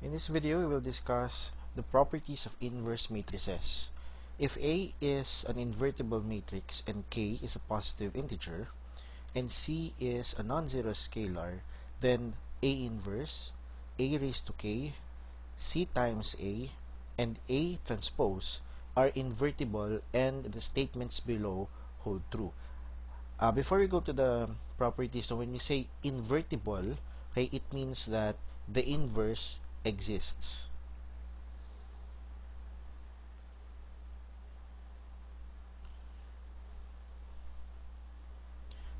In this video, we will discuss the properties of inverse matrices. If A is an invertible matrix and K is a positive integer, and C is a non-zero scalar, then A inverse, A raised to K, C times A, and A transpose are invertible and the statements below hold true. Before we go to the properties, so when we say invertible, okay, it means that the inverse exists.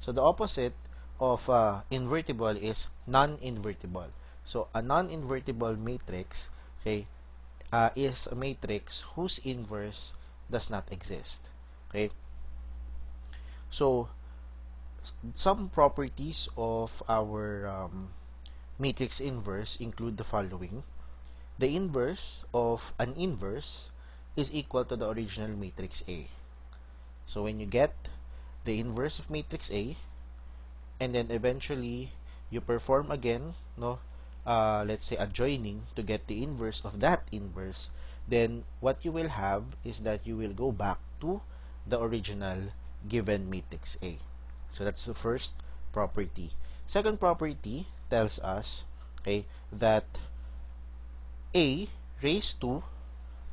So the opposite of invertible is non-invertible. So a non-invertible matrix, okay, is a matrix whose inverse does not exist. Okay. So some properties of our matrix inverse include the following. The inverse of an inverse is equal to the original matrix A. So when you get the inverse of matrix A, and then eventually you perform again, let's say adjoining to get the inverse of that inverse, then what you will have is that you will go back to the original given matrix A. So that's the first property. Second property tells us, okay, that A raised to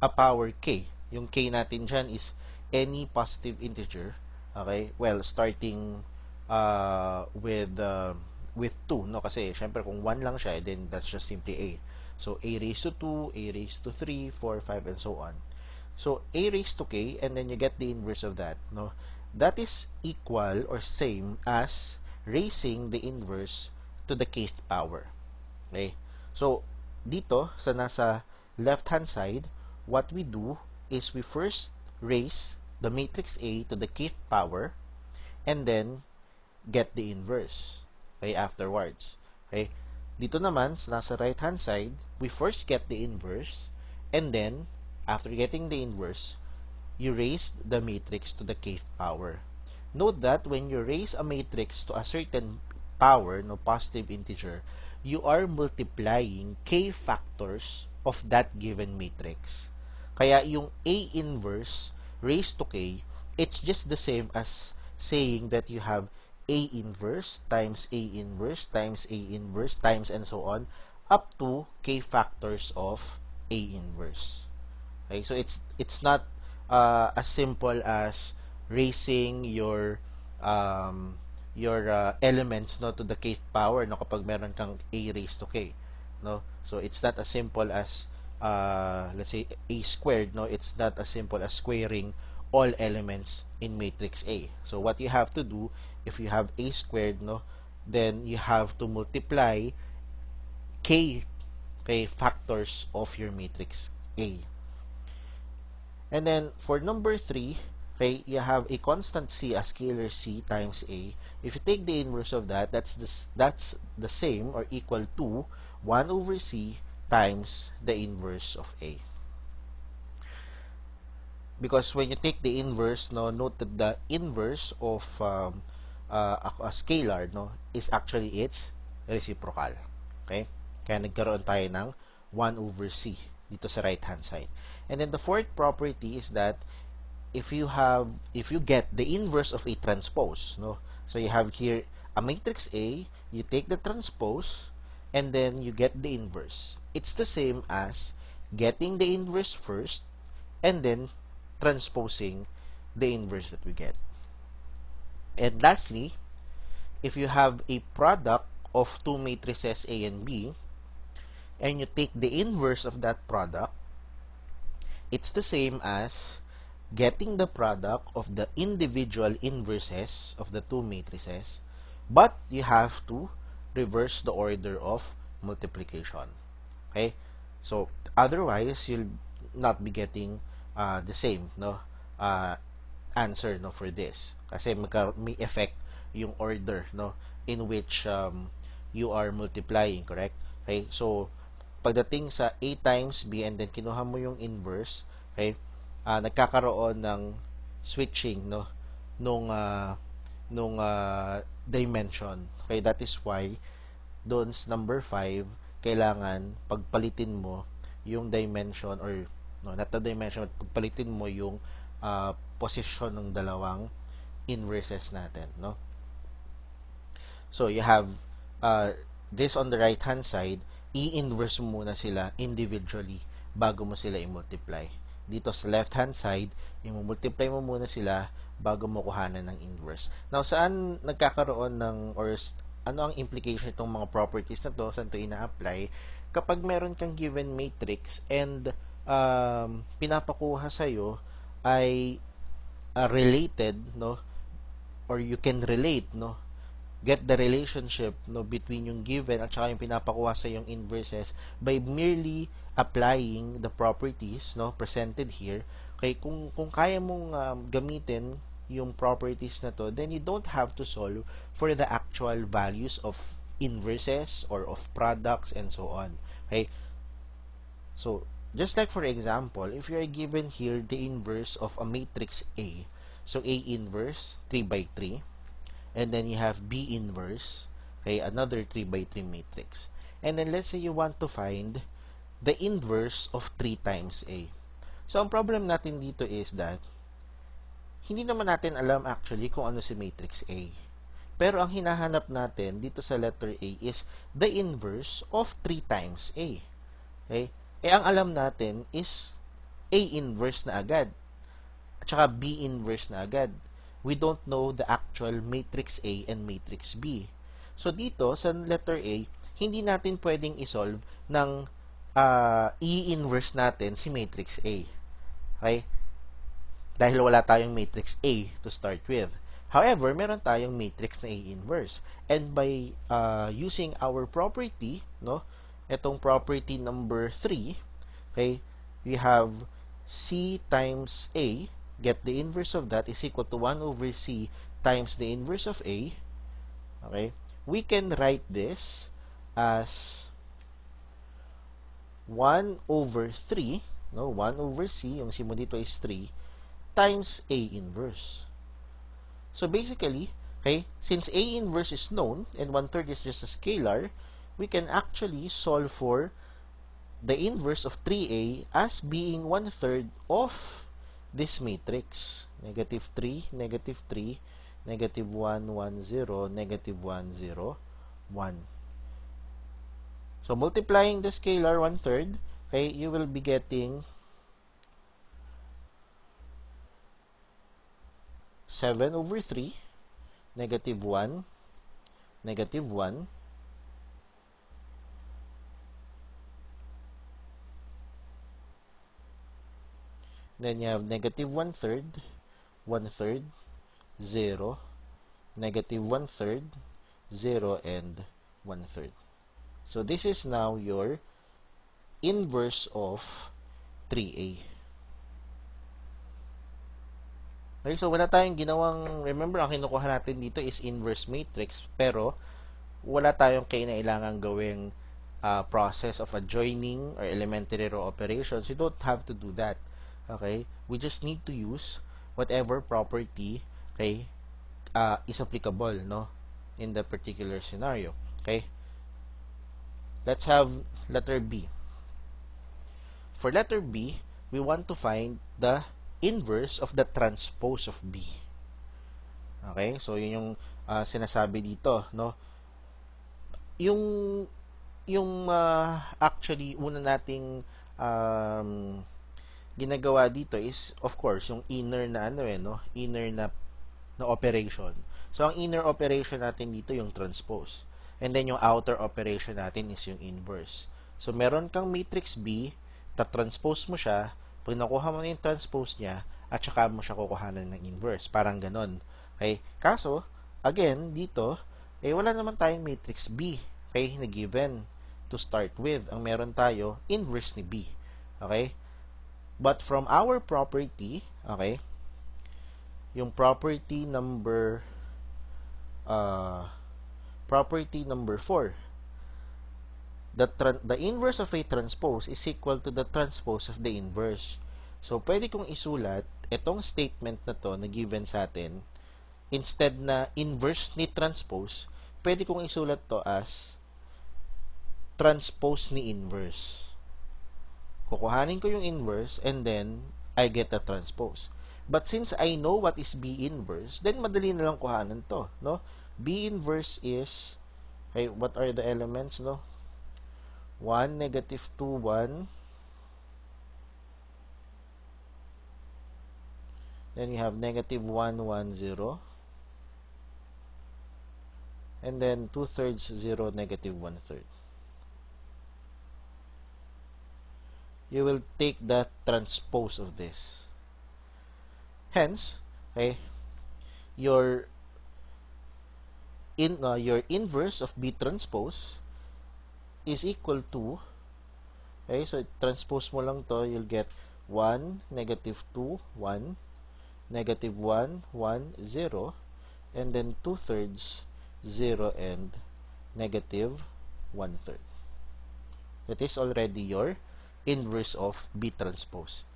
a power K. Yung K natin dyan is any positive integer. Okay? Well, starting with 2, no? Kasi, syempre, kung 1 lang siya, then that's just simply A. So, A raised to 2, A raised to 3, 4, 5, and so on. So, A raised to K, and then you get the inverse of that, no? That is equal or same as raising the inverse to the kth power. Okay? So, dito, sa nasa left-hand side, what we do is we first raise the matrix A to the kth power and then get the inverse, okay, afterwards. Okay? Dito naman, sa nasa right-hand side, we first get the inverse and then, after getting the inverse, you raise the matrix to the kth power. Note that when you raise a matrix to a certain power, no positive integer, you are multiplying k factors of that given matrix. Kaya yung A inverse raised to k, it's just the same as saying that you have A inverse times A inverse times A inverse times and so on up to k factors of A inverse. Okay, so it's not as simple as raising your elements, no, to the kth power, no, kapag meron kang A raised to k, no. So it's not as simple as let's say A squared, no. It's not as simple as squaring all elements in matrix A. So what you have to do, if you have A squared, no, then you have to multiply k factors of your matrix A. And then for number 3, okay, you have a constant C, a scalar C times A. If you take the inverse of that, that's the same or equal to 1 over C times the inverse of A. Because when you take the inverse, no, note that the inverse of a scalar, no, is actually its reciprocal. Okay? Kaya nagkaroon tayo ng 1 over C dito sa right hand side. And then the fourth property is that if you get the inverse of a transpose, no, so you have here a matrix A, you take the transpose and then you get the inverse. It's the same as getting the inverse first and then transposing the inverse that we get. And lastly, if you have a product of two matrices A and B and you take the inverse of that product, it's the same as getting the product of the individual inverses of the two matrices, but you have to reverse the order of multiplication. Okay? So, otherwise, you'll not be getting the same, no, answer, no, for this. Kasi may effect yung order, no, in which you are multiplying, correct? Okay? So, pagdating sa A times B and then kinuha mo yung inverse, okay, nagkakaroon ng switching, no, nung dimension. Okay, that is why doon sa number 5, kailangan pagpalitin mo yung dimension, or no, not the dimension, pagpalitin mo yung position ng dalawang inverses natin, no? So, you have this on the right hand side, i-inverse mo muna sila individually bago mo sila i-multiply. Dito sa left hand side, i-multiply mo muna sila bago mo kuhanan ng inverse. Now, saan nagkakaroon ng, or ano ang implication itong mga properties na to, saan ito ina-apply? Kapag meron kang given matrix and pinapakuha sa'yo ay related, no, or you can relate, no, get the relationship, no, between yung given at saka yung pinapakuha sa yung inverses by merely applying the properties, no, presented here. Okay, kung kaya mong gamitin yung properties na to, then you don't have to solve for the actual values of inverses or of products and so on. Okay, so just like for example, if you are given here the inverse of a matrix A, so A inverse 3 by 3, and then you have B inverse, okay, another 3 by 3 matrix. And then let's say you want to find the inverse of 3 times A. So ang problem natin dito is that hindi naman natin alam actually kung ano si matrix A. Pero ang hinahanap natin dito sa letter A is the inverse of 3 times A. Okay? Ang alam natin is A inverse na agad. At saka B inverse na agad. We don't know the actual matrix A and matrix B. So, dito, sa letter A, hindi natin pwedeng isolve ng i-inverse natin si matrix A. Okay? Dahil wala tayong matrix A to start with. However, meron tayong matrix na A inverse. And by using our property, no, itong property number 3, okay, we have C times A, get the inverse of that is equal to 1 over C times the inverse of A. Okay? We can write this as 1 over 3, no, 1 over C, yung C mo dito is 3, times A inverse. So basically, okay, since A inverse is known and 1/3 is just a scalar, we can actually solve for the inverse of 3A as being 1/3 of this matrix. Negative 3, negative 3, negative 1, 1, 0, negative 1, 0, 1. So multiplying the scalar 1/3, okay, you will be getting 7 over 3, negative 1, negative 1, then you have negative 1/3, 1/3, 0, negative 1/3, 0, and 1/3. So this is now your inverse of 3A. Okay, so wala tayong ginawang, remember, ang kinukuha natin dito is inverse matrix, pero wala tayong kailangang gawing process of adjoining or elementary row operations. You don't have to do that. Okay? We just need to use whatever property, okay, is applicable, no, in the particular scenario. Okay? Let's have letter B. For letter B, we want to find the inverse of the transpose of B. Okay? So, yun yung sinasabi dito, no? Yung actually, una nating ginagawa dito is, of course, yung inner na no? Inner na operation. So, ang inner operation natin dito yung transpose. And then, yung outer operation natin is yung inverse. So, meron kang matrix B, ta-transpose mo siya, pag nakuha mo na yung transpose niya, at saka mo siya kukuhanan ng inverse. Parang ganon. Okay? Kaso, again, dito, wala naman tayong matrix B, okay, na given to start with. Ang meron tayo, inverse ni B. Okay? But from our property, okay, yung property number 4, the inverse of a transpose is equal to the transpose of the inverse. So, pwede kong isulat itong statement na to na given sa atin, instead na inverse ni transpose, pwede kong isulat to as transpose ni inverse. Kukuhanin ko yung inverse and then I get the transpose. But since I know what is B inverse, then madali na lang kuhanan to, no? B inverse is, okay, what are the elements, no? 1, negative 2, 1. Then you have negative 1, 1, 0. And then 2/3, 0, negative 1/3. You will take the transpose of this. Hence, okay, your inverse of B transpose is equal to, okay, so transpose mo lang to, you'll get 1, negative 2, 1, negative 1, 1, 0, and then 2/3, 0, and negative 1/3. That is already your inverse of B transpose.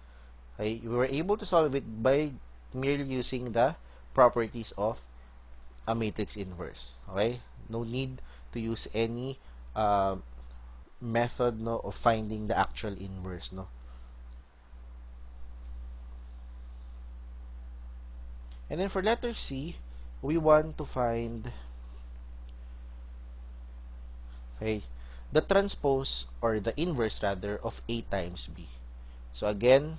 Okay, you were able to solve it by merely using the properties of a matrix inverse. Okay, no need to use any method, no, of finding the actual inverse, no. And then for letter C, we want to find, okay, the transpose or the inverse rather of A times B. So again,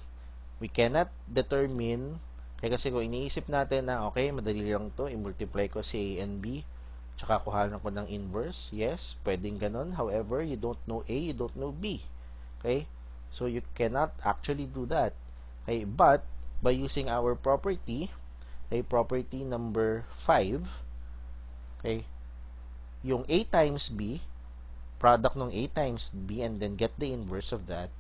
we cannot determine, kasi kung iniisip natin na okay, madali lang to, i-multiply ko si A and B, tsaka kuhanan ko ng inverse, yes, pwedeng ganun. However, you don't know A, you don't know B. Okay? So you cannot actually do that. Okay? But by using our property, okay, property number 5, okay, yung A times B, product ng A times B and then get the inverse of that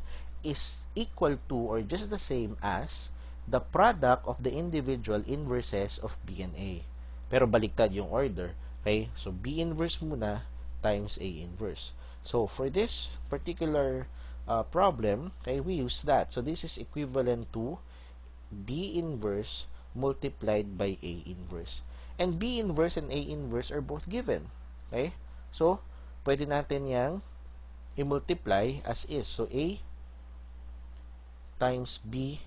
is equal to or just the same as the product of the individual inverses of B and A. Pero baliktad yung order. Okay? So, B inverse muna times A inverse. So, for this particular problem, okay, we use that. So, this is equivalent to B inverse multiplied by A inverse. And B inverse and A inverse are both given. Okay? So, pwede natin yang i-multiply as is. So, A times B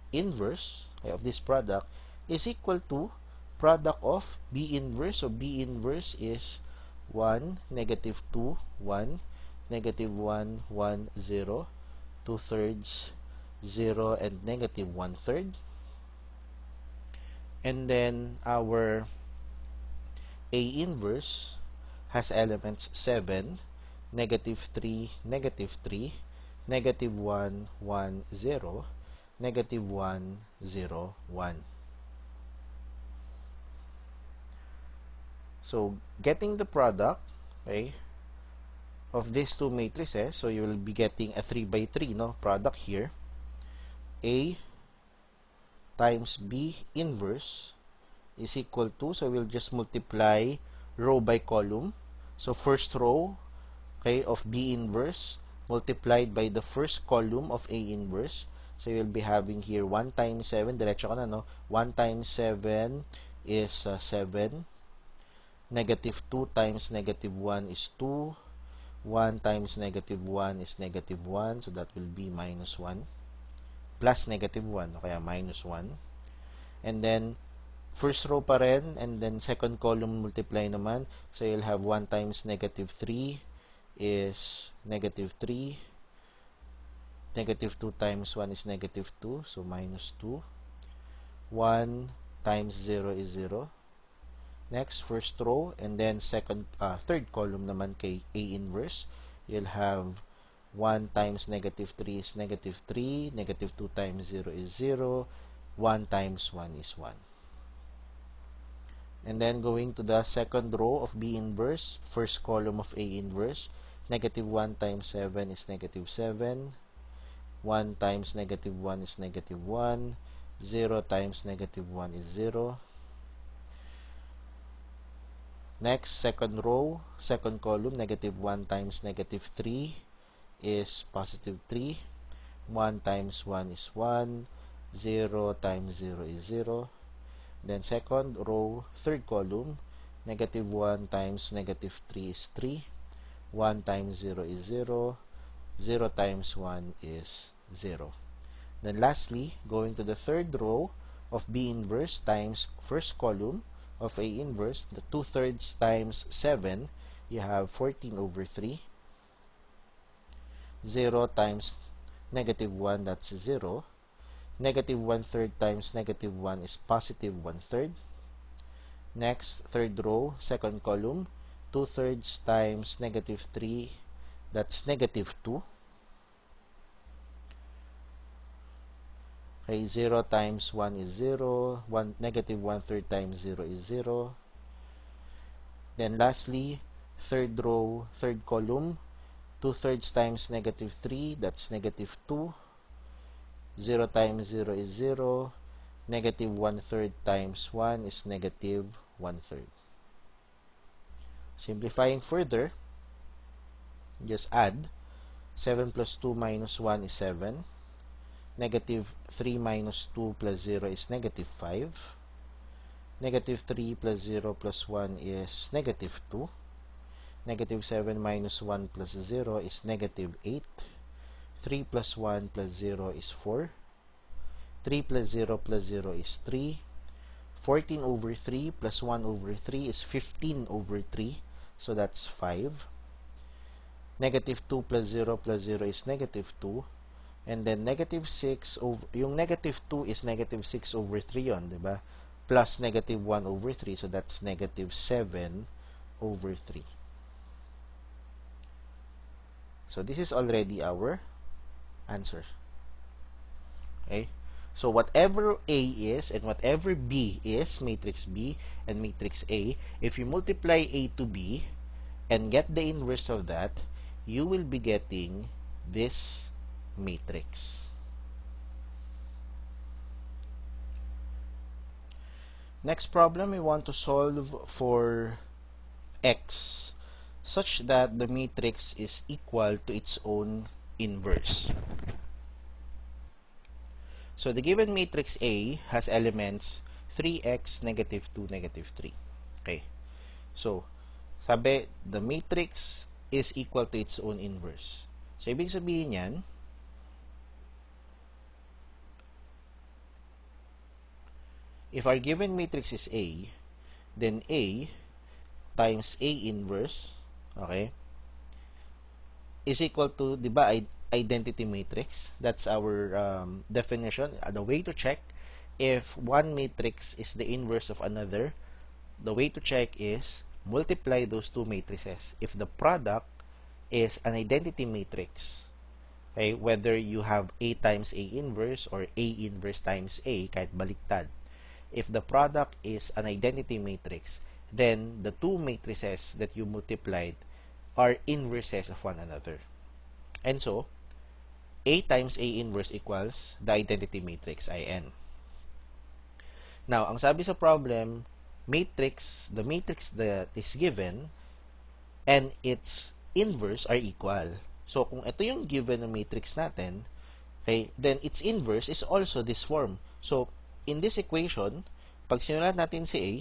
inverse, okay, of this product is equal to product of B inverse. So, B inverse is 1, negative 2, 1, negative 1, 1, 0, 2/3, 0, and negative 1/3. And then, our A inverse has elements 7, negative 3, negative 3, negative 1, 1, 0, negative 1, 0, 1. So, getting the product, okay, of these two matrices, so you will be getting a 3 by 3, no, product here. A times B inverse is equal to, so we'll just multiply row by column. So, first row, okay, of B inverse multiplied by the first column of A inverse. So, you'll be having here 1 times 7. Diretso ka na, no? 1 times 7 is 7. Negative 2 times negative 1 is 2. 1 times negative 1 is negative 1. So, that will be minus 1. Plus negative 1. O kaya minus 1. And then, first row pa rin. And then, second column multiply naman. So, you'll have 1 times negative 3 is negative 3. Negative 2 times 1 is negative 2. So, minus 2. 1 times 0 is 0. Next, first row. And then, third column naman kay A inverse. You'll have 1 times negative 3 is negative 3. Negative 2 times 0 is 0. 1 times 1 is 1. And then, going to the second row of B inverse. First column of A inverse. Negative 1 times 7 is negative 7. 1 times negative 1 is negative 1. 0 times negative 1 is 0. Next, second row, second column, negative 1 times negative 3 is positive 3. 1 times 1 is 1. 0 times 0 is 0. Then second row, third column, negative 1 times negative 3 is 3. 1 times 0 is 0. 0 times 1 is 0. Then lastly, going to the third row of B inverse times first column of A inverse, the 2/3 times 7, you have 14 over 3. 0 times negative 1, that's 0. Negative 1/3 times negative 1 is positive 1/3. Next, third row, second column, 2/3 times negative 3, that's negative 2. Okay, 0 times 1 is 0. Negative 1/3 times 0 is 0. Then lastly, third row, third column, 2/3 times negative 3, that's negative 2. 0 times 0 is 0. Negative 1/3 times 1 is negative 1/3. Simplifying further, just add 7 plus 2 minus 1 is 7. Negative 3 minus 2 plus 0 is negative 5. Negative 3 plus 0 plus 1 is negative 2. Negative 7 minus 1 plus 0 is negative 8. 3 plus 1 plus 0 is 4. 3 plus 0 plus 0 is 3. 14 over 3 plus 1 over 3 is 15 over 3. So that's 5. Negative 2 plus 0 plus 0 is negative 2. And then negative 6 over, yung negative 2 is negative 6 over 3 yon, diba? Plus negative 1 over 3. So that's negative 7 over 3. So this is already our answer. Okay? So whatever A is and whatever B is, matrix B and matrix A, if you multiply A to B and get the inverse of that, you will be getting this matrix. Next problem, we want to solve for X such that the matrix is equal to its own inverse. So the given matrix A has elements 3x, negative 2, negative 3. Okay. So, sabi, the matrix is equal to its own inverse. So, ibig sabihin yan, if our given matrix is A, then A times A inverse, okay, is equal to, di ba, identity matrix. That's our definition. The way to check if one matrix is the inverse of another, the way to check is multiply those two matrices. If the product is an identity matrix, okay, whether you have A times A inverse or A inverse times A, kahit baliktad, if the product is an identity matrix, then the two matrices that you multiplied are inverses of one another. And so, A times A inverse equals the identity matrix IN. Now, ang sabi sa problem, the matrix that is given and its inverse are equal. So, kung ito yung given na matrix natin, okay, then its inverse is also this form. So, in this equation, pag sinulat natin si A,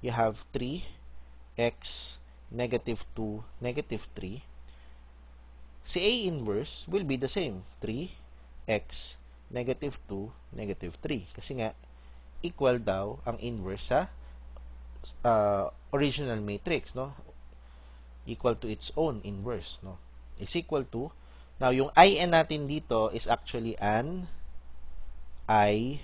you have 3x, negative 2, negative 3. Si A inverse will be the same. 3x, negative 2, negative 3. Kasi nga, equal daw ang inverse sa original matrix, no? Equal to its own inverse, no? Is equal to, now yung IN natin dito is actually an I2.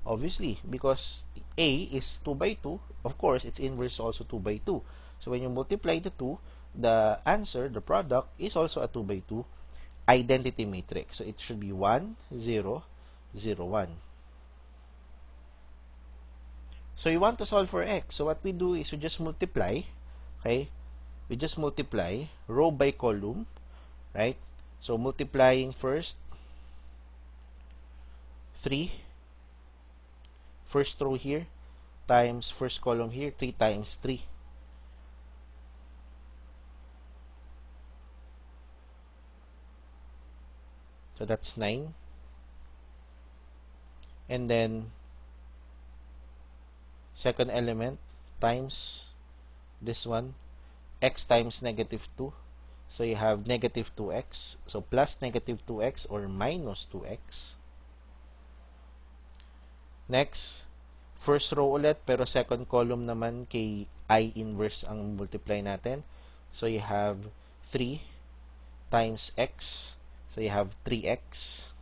Obviously, because A is 2 by 2, of course, its inverse is also 2 by 2. So when you multiply the 2, the answer, the product, is also a 2 by 2 identity matrix. So it should be 1, 0, 0, 1. So you want to solve for X. So what we do is we just multiply, okay? We just multiply row by column, right? So multiplying first 3, first row here, times first column here, 3 times 3. So that's 9. And then, second element times this one, x times negative 2. So you have negative 2x. So plus negative 2x or minus 2x. Next, first row ulit pero second column naman kay I inverse ang multiply natin. So you have 3 times x. So you have 3x.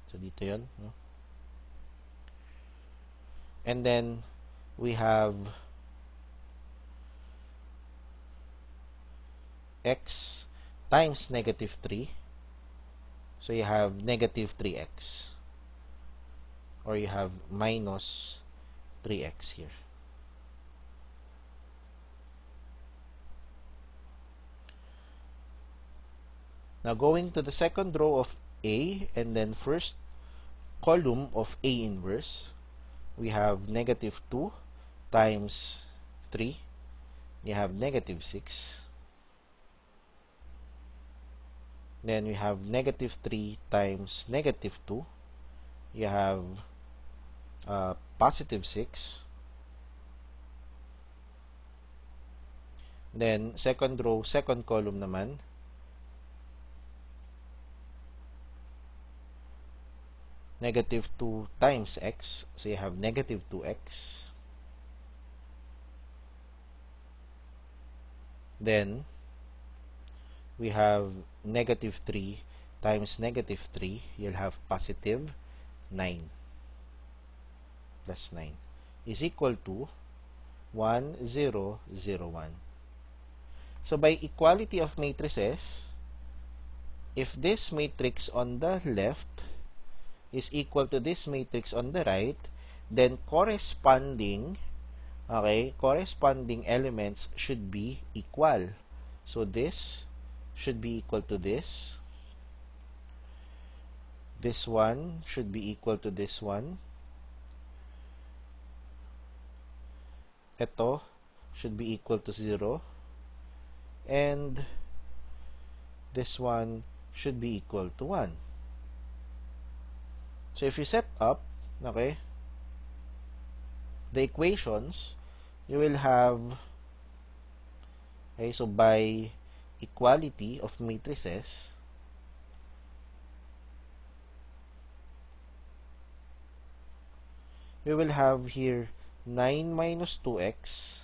So dito yun. No? And then we have x times negative 3. So you have negative 3x. Or you have minus 3x here. Now going to the second row of A and then first column of A inverse, we have negative 2 times 3. You have negative 6. Then we have negative 3 times negative 2. You have positive 6. Then second row, second column naman, negative 2 times x. So you have negative 2x. Then we have negative 3 times negative 3. You'll have positive 9 plus 9 is equal to 1, 0, 0, 1. So by equality of matrices, if this matrix on the left is equal to this matrix on the right, then corresponding elements should be equal. So this should be equal to this. This one should be equal to this one. Ito should be equal to 0. And this one should be equal to 1. So if you set up, the equations, you will have, so by equality of matrices, we will have here 9 minus 2x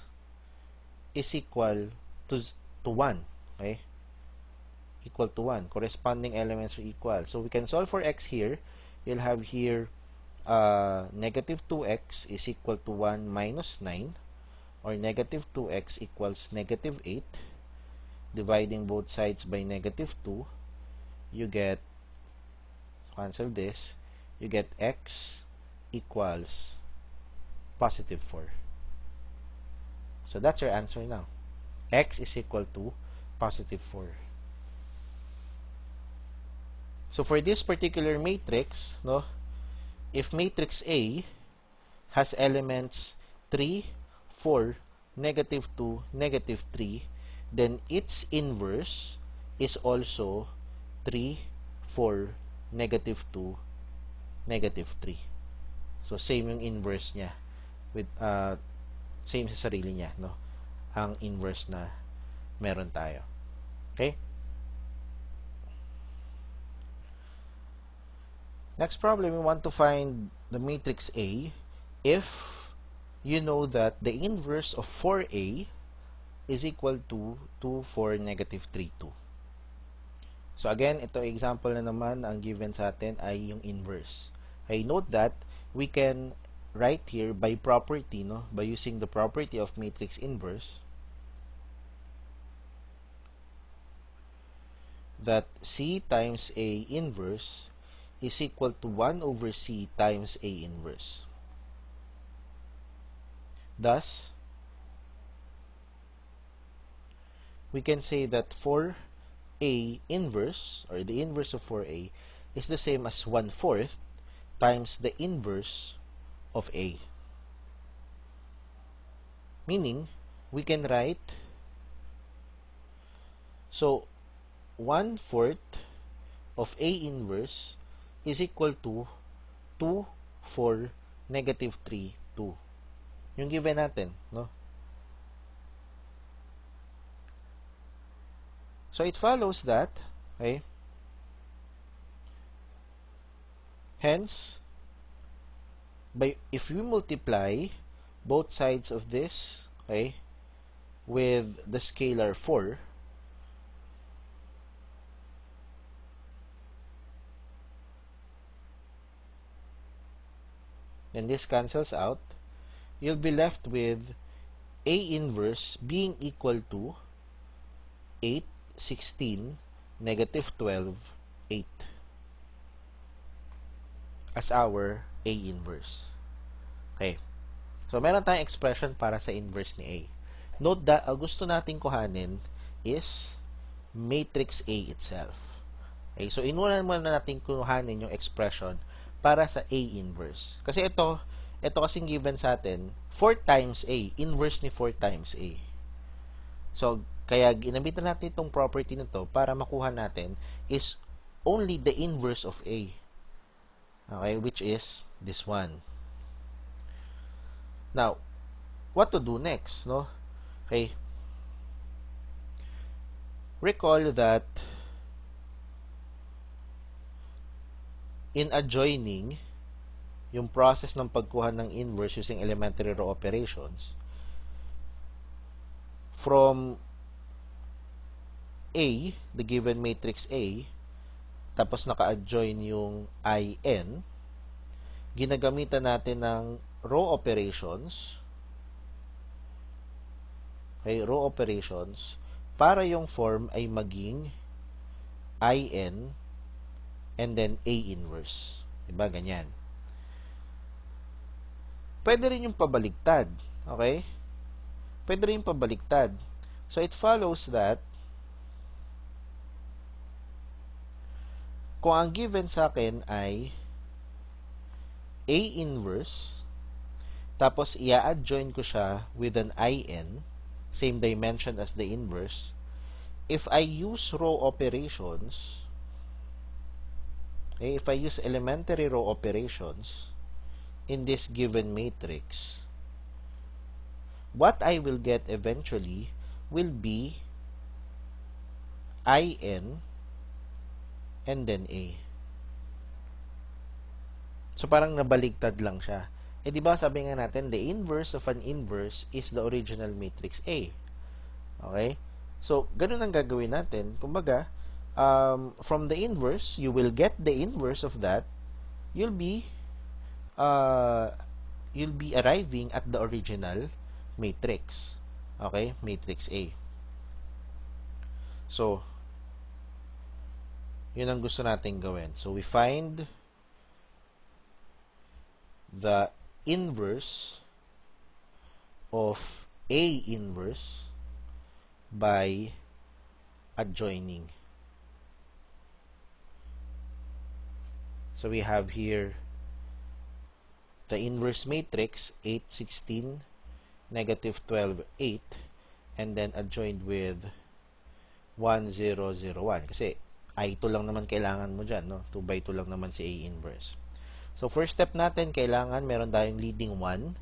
is equal to 1. Okay? Equal to 1. Corresponding elements are equal. So we can solve for x here. You'll have here negative 2x is equal to 1 minus 9, or negative 2x equals negative 8. Dividing both sides by negative 2, you get, cancel this, you get x equals positive 4. So that's your answer now. X is equal to positive 4. So for this particular matrix, if matrix A has elements 3, 4, negative 2, negative 3, then its inverse is also 3, 4, negative 2, negative 3. So same yung inverse niya with same sa sarili niya, ang inverse na meron tayo. Okay? Next problem, we want to find the matrix A if you know that the inverse of 4A is equal to 2, 4, negative 3, 2. So again, ito example na naman, ang given sa atin ay yung inverse. Okay, note that we can write here by property, by using the property of matrix inverse, that C times A inverse is equal to 1 over C times A inverse. Thus, we can say that 4A inverse, or the inverse of 4A, is the same as 1/4 times the inverse of A. Meaning, we can write, so 1/4 of A inverse is equal to 2, 4, negative 3, 2. Yung given natin, So it follows that, okay, hence, if we multiply both sides of this, okay, with the scalar 4, then this cancels out. You'll be left with A inverse being equal to 8, 16, negative 12, 8 as our A inverse. Okay. So, meron tayong expression para sa inverse ni A. Note that ang gusto nating kuhanin is matrix A itself. Okay. So, inunan muna natin kuhanin yung expression para sa A inverse. Kasi ito kasing given sa atin, 4 times A, inverse ni 4 times A. So, kaya ginamitan natin itong property na to para makuha natin is only the inverse of A. Okay, which is this one. Now, what to do next, no? Okay. Recall that in adjoining, yung process ng pagkuha ng inverse using elementary row operations, from A, the given matrix A, tapos naka-adjoin yung IN, ginagamitan natin ng row operations, okay, row operations, para yung form ay maging IN and then A inverse. Diba? Ganyan. Pwede rin yung pabaligtad. Okay? Pwede rin yung pabaligtad. So, it follows that kung ang given sa akin ay A inverse, tapos i-adjoin ko siya with an IN, same dimension as the inverse, if I use row operations, okay, if I use elementary row operations in this given matrix, what I will get eventually will be IN and then A. So, parang nabaligtad lang siya. Eh, di ba sabi nga natin, the inverse of an inverse is the original matrix A. Okay? So, ganun ang gagawin natin. Kumbaga, from the inverse, you will get the inverse of that. You'll be arriving at the original matrix. Okay? Matrix A. So, yun ang gusto natin gawin. So, we find the inverse of A inverse by adjoining. So, we have here the inverse matrix, 8, 16, negative 12, 8, and then adjoined with 1, 0, 0, 1. Kasi, I2 lang naman kailangan mo dyan, no? 2 by 2 lang naman si A inverse. So, first step natin, kailangan meron tayong leading 1.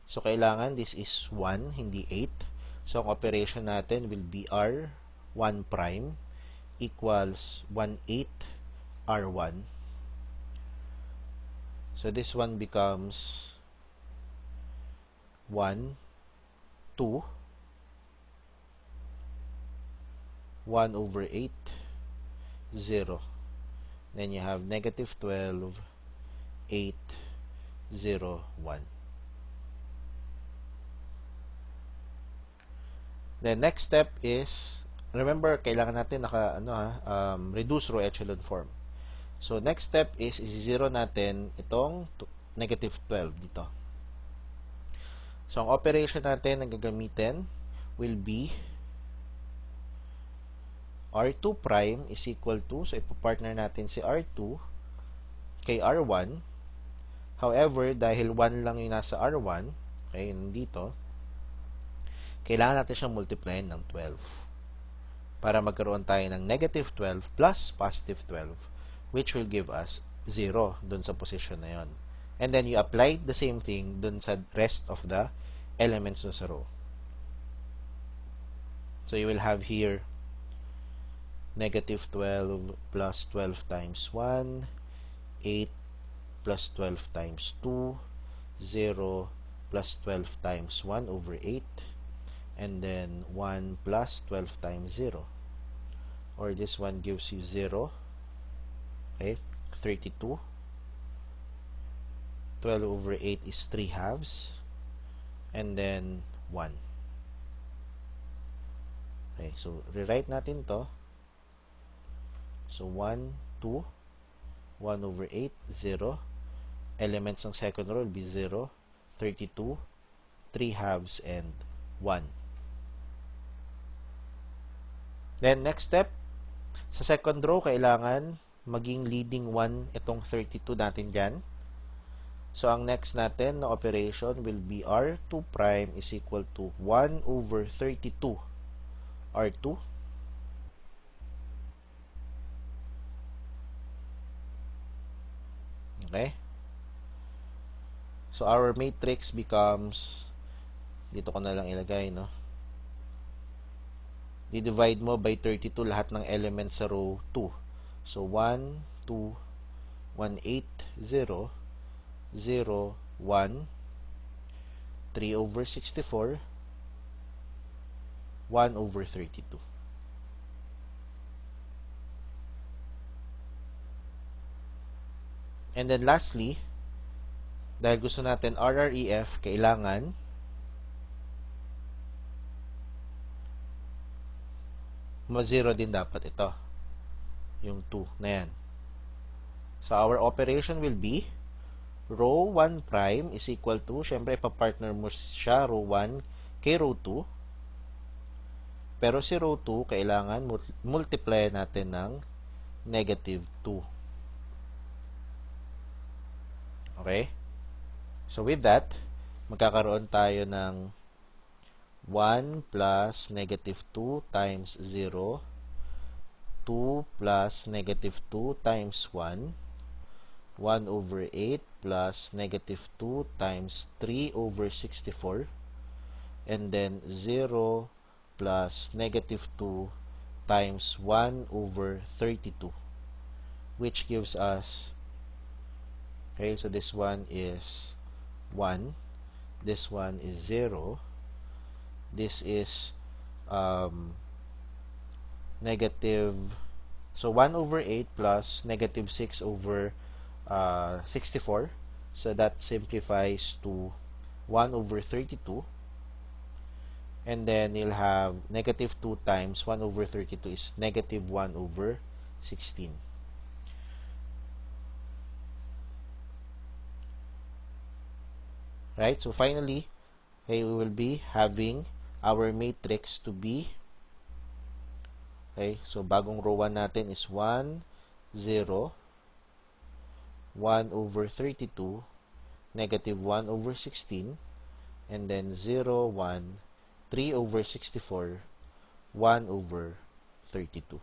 So, kailangan this is 1, hindi 8. So, ang operation natin will be R1 prime equals 1, 8, R1. So, this one becomes 1, 2, 1 over 8, 0. Then, you have negative 12, 8, 0, 1. The next step is, remember, kailangan natin reduce row echelon form. So, next step is, isi-zero natin itong negative 12 dito. So, ang operation natin na gagamitin will be R2 prime is equal to, so ipapartner natin si R2 kay R1. However, dahil 1 lang yung nasa R1, okay, nandito, kailangan natin siyang multiplyin ng 12 para magkaroon tayo ng negative 12 plus positive 12, which will give us 0 dun sa position na yon. And then, you apply the same thing dun sa rest of the elements dun sa row. So, you will have here negative 12 plus 12 times 1, 8 plus 12 times 2, 0 plus 12 times 1 over 8, and then 1 plus 12 times 0. Or this one gives you 0, okay, 32. 12 over 8 is 3 halves, and then 1. Okay, so rewrite natin to. So 1, 2, 1 over 8, 0. Elements ng second row will be 0, 32, 3 halves, and 1. Then, next step, sa second row, kailangan maging leading 1 itong 32 natin dyan. So, ang next natin na operation will be R2 prime is equal to 1 over 32 R2. Okay? So, our matrix becomes, dito ko na lang ilagay, no? I-divide mo by 32 lahat ng elements sa row 2. So, 1, 2, 1, 8, 0, 0, 1, 3 over 64, 1 over 32. And then lastly, dahil gusto natin RREF, kailangan ma-0 din dapat ito. Yung 2 na yan. So, our operation will be row 1 prime is equal to, syempre, ipapartner mo siya row 1 kay row 2. Pero si row 2, kailangan multiply natin ng negative 2. Okay? So, with that, magkakaroon tayo ng 1 plus negative 2 times 0, 2 plus negative 2 times 1, 1 over 8 plus negative 2 times 3 over 64, and then 0 plus negative 2 times 1 over 32, which gives us, okay, so this one is 1, this one is 0, this is negative, so 1 over 8 plus negative 6 over 64, so that simplifies to 1 over 32, and then you'll have negative 2 times 1 over 32 is negative 1 over 16. Right? So finally, okay, we will be having our matrix to be, okay, so bagong row 1 natin is 1, 0, 1 over 32, negative 1 over 16, and then 0, 1, 3 over 64, 1 over 32.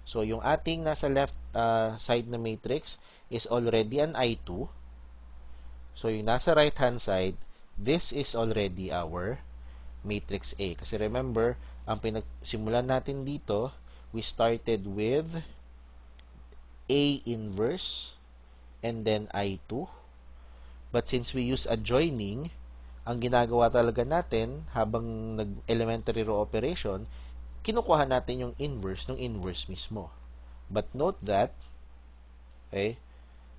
So, yung ating nasa left side na matrix is already an I2. So, yung nasa right-hand side, this is already our matrix A. Kasi remember, ang pinagsimulan natin dito, we started with A inverse and then I2. But since we use adjoining, ang ginagawa talaga natin habang nag-elementary row operation, kinukuha natin yung inverse ng inverse mismo. But note that, okay,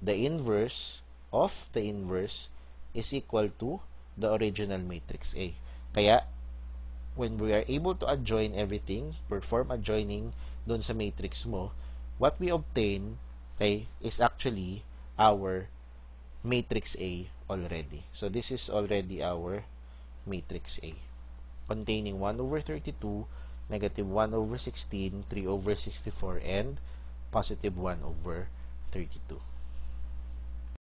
the inverse of the inverse is equal to the original matrix A. Kaya, when we are able to adjoin everything, perform adjoining dun sa matrix mo, what we obtain, okay, is actually our matrix A already. So, this is already our matrix A, containing 1 over 32, negative 1 over 16, 3 over 64, and positive 1 over 32.